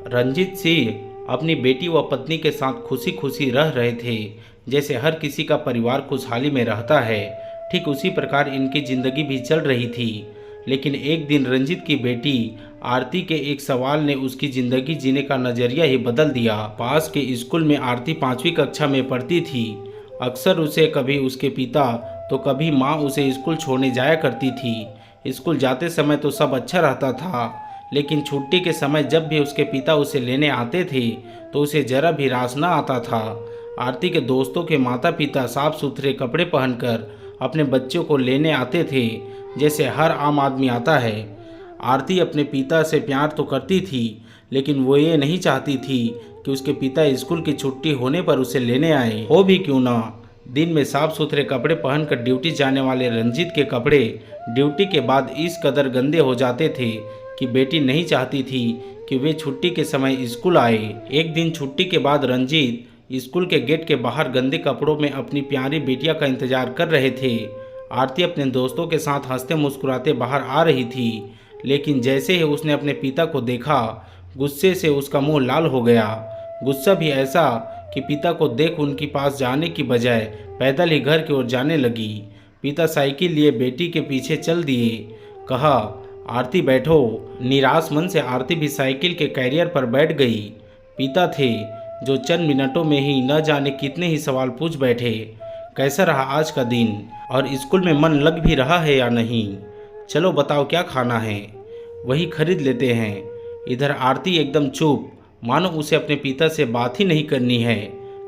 रंजीत सिंह अपनी बेटी व पत्नी के साथ खुशी खुशी रह रहे थे, जैसे हर किसी का परिवार खुशहाली में रहता है। ठीक उसी प्रकार इनकी जिंदगी भी चल रही थी। लेकिन एक दिन रंजीत की बेटी आरती के एक सवाल ने उसकी जिंदगी जीने का नजरिया ही बदल दिया। पास के स्कूल में आरती 5वीं कक्षा में पढ़ती थी। अक्सर उसे कभी उसके पिता तो कभी माँ उसे स्कूल छोड़ने जाया करती थी। स्कूल जाते समय तो सब अच्छा रहता था, लेकिन छुट्टी के समय जब भी उसके पिता उसे लेने आते थे तो उसे जरा भी रास न आता था। आरती के दोस्तों के माता पिता साफ सुथरे कपड़े पहनकर अपने बच्चों को लेने आते थे, जैसे हर आम आदमी आता है। आरती अपने पिता से प्यार तो करती थी, लेकिन वो ये नहीं चाहती थी कि उसके पिता स्कूल की छुट्टी होने पर उसे लेने आए। हो भी क्यों ना, दिन में साफ सुथरे कपड़े पहनकर ड्यूटी जाने वाले रंजीत के कपड़े ड्यूटी के बाद इस कदर गंदे हो जाते थे कि बेटी नहीं चाहती थी कि वे छुट्टी के समय स्कूल आए। एक दिन छुट्टी के बाद रंजीत स्कूल के गेट के बाहर गंदे कपड़ों में अपनी प्यारी बेटिया का इंतजार कर रहे थे। आरती अपने दोस्तों के साथ हंसते मुस्कुराते बाहर आ रही थी, लेकिन जैसे ही उसने अपने पिता को देखा, गुस्से से उसका मुंह लाल हो गया। गुस्सा भी ऐसा कि पिता को देख उनके पास जाने की बजाय पैदल ही घर की ओर जाने लगी। पिता साइकिल लिए बेटी के पीछे चल दिए। कहा, आरती बैठो। निराश मन से आरती भी साइकिल के कैरियर पर बैठ गई। पिता थे जो चंद मिनटों में ही न जाने कितने ही सवाल पूछ बैठे। कैसा रहा आज का दिन, और स्कूल में मन लग भी रहा है या नहीं? चलो बताओ क्या खाना है, वही खरीद लेते हैं। इधर आरती एकदम चुप, मानो उसे अपने पिता से बात ही नहीं करनी है।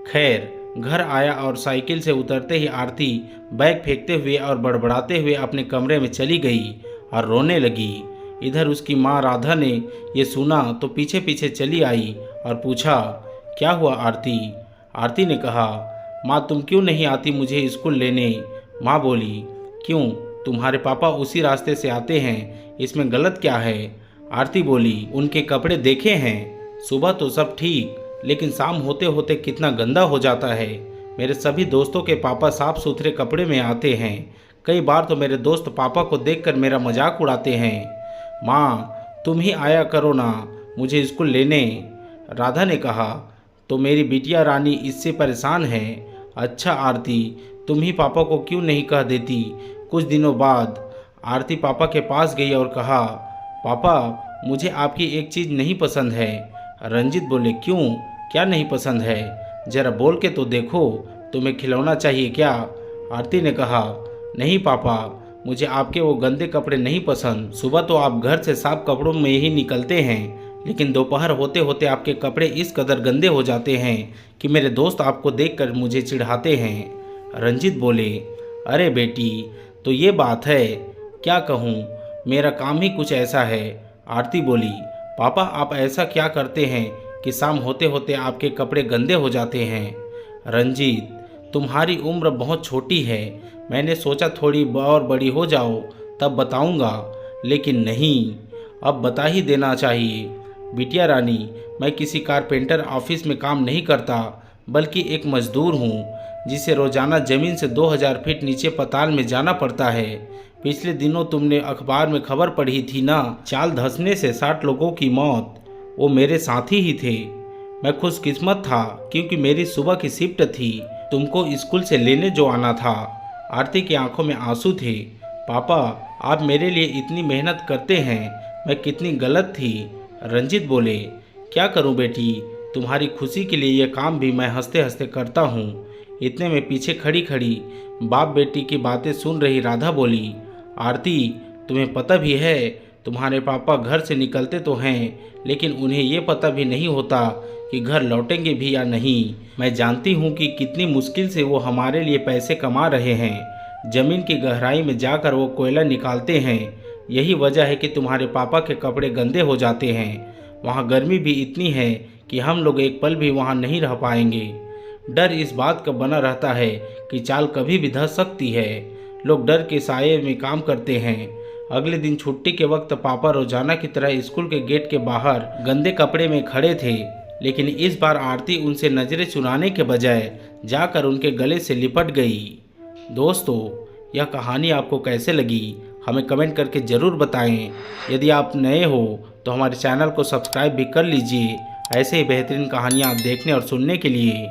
खैर, घर आया और साइकिल से उतरते ही आरती बैग फेंकते हुए और बड़बड़ाते हुए अपने कमरे में चली गई और रोने लगी। इधर उसकी माँ राधा ने ये सुना तो पीछे पीछे चली आई और पूछा, क्या हुआ आरती? आरती ने कहा, माँ तुम क्यों नहीं आती मुझे स्कूल लेने? माँ बोली, क्यों, तुम्हारे पापा उसी रास्ते से आते हैं, इसमें गलत क्या है? आरती बोली, उनके कपड़े देखे हैं, सुबह तो सब ठीक, लेकिन शाम होते होते कितना गंदा हो जाता है। मेरे सभी दोस्तों के पापा साफ सुथरे कपड़े में आते हैं। कई बार तो मेरे दोस्त पापा को देखकर मेरा मजाक उड़ाते हैं। माँ तुम ही आया करो ना मुझे स्कूल लेने। राधा ने कहा, तो मेरी बिटिया रानी इससे परेशान है। अच्छा आरती, तुम ही पापा को क्यों नहीं कह देती? कुछ दिनों बाद आरती पापा के पास गई और कहा, पापा मुझे आपकी एक चीज़ नहीं पसंद है। रंजीत बोले, क्यों, क्या नहीं पसंद है? जरा बोल के तो देखो, तुम्हें खिलौना चाहिए क्या? आरती ने कहा, नहीं पापा, मुझे आपके वो गंदे कपड़े नहीं पसंद। सुबह तो आप घर से साफ कपड़ों में ही निकलते हैं, लेकिन दोपहर होते होते आपके कपड़े इस कदर गंदे हो जाते हैं कि मेरे दोस्त आपको देखकर मुझे चिढ़ाते हैं। रंजीत बोले, अरे बेटी, तो ये बात है, क्या कहूँ, मेरा काम ही कुछ ऐसा है। आरती बोली, पापा आप ऐसा क्या करते हैं कि शाम होते होते आपके कपड़े गंदे हो जाते हैं? रंजीत, तुम्हारी उम्र बहुत छोटी है, मैंने सोचा थोड़ी और बड़ी हो जाओ तब बताऊंगा, लेकिन नहीं, अब बता ही देना चाहिए। बिटिया रानी, मैं किसी कारपेंटर ऑफिस में काम नहीं करता, बल्कि एक मजदूर हूँ जिसे रोजाना ज़मीन से 2000 फीट नीचे पताल में जाना पड़ता है। पिछले दिनों तुमने अखबार में खबर पढ़ी थी ना, चाल धंसने से 60 लोगों की मौत, वो मेरे साथी ही थे। मैं खुशकिस्मत था क्योंकि मेरी सुबह की शिफ्ट थी, तुमको स्कूल से लेने जो आना था। आरती की आंखों में आंसू थे। पापा आप मेरे लिए इतनी मेहनत करते हैं, मैं कितनी गलत थी। रंजीत बोले, क्या करूं बेटी, तुम्हारी खुशी के लिए यह काम भी मैं हंसते हंसते करता हूं। इतने में पीछे खड़ी खड़ी बाप बेटी की बातें सुन रही राधा बोली, आरती तुम्हें पता भी है, तुम्हारे पापा घर से निकलते तो हैं, लेकिन उन्हें ये पता भी नहीं होता कि घर लौटेंगे भी या नहीं। मैं जानती हूँ कि कितनी मुश्किल से वो हमारे लिए पैसे कमा रहे हैं। ज़मीन की गहराई में जाकर वो कोयला निकालते हैं। यही वजह है कि तुम्हारे पापा के कपड़े गंदे हो जाते हैं। वहाँ गर्मी भी इतनी है कि हम लोग एक पल भी वहाँ नहीं रह पाएंगे। डर इस बात का बना रहता है कि चाल कभी भी धंस सकती है। लोग डर के साये में काम करते हैं। अगले दिन छुट्टी के वक्त पापा रोजाना की तरह स्कूल के गेट के बाहर गंदे कपड़े में खड़े थे, लेकिन इस बार आरती उनसे नजरें चुराने के बजाय जाकर उनके गले से लिपट गई। दोस्तों, यह कहानी आपको कैसे लगी हमें कमेंट करके ज़रूर बताएं। यदि आप नए हो तो हमारे चैनल को सब्सक्राइब भी कर लीजिए ऐसे ही बेहतरीन कहानियाँ देखने और सुनने के लिए।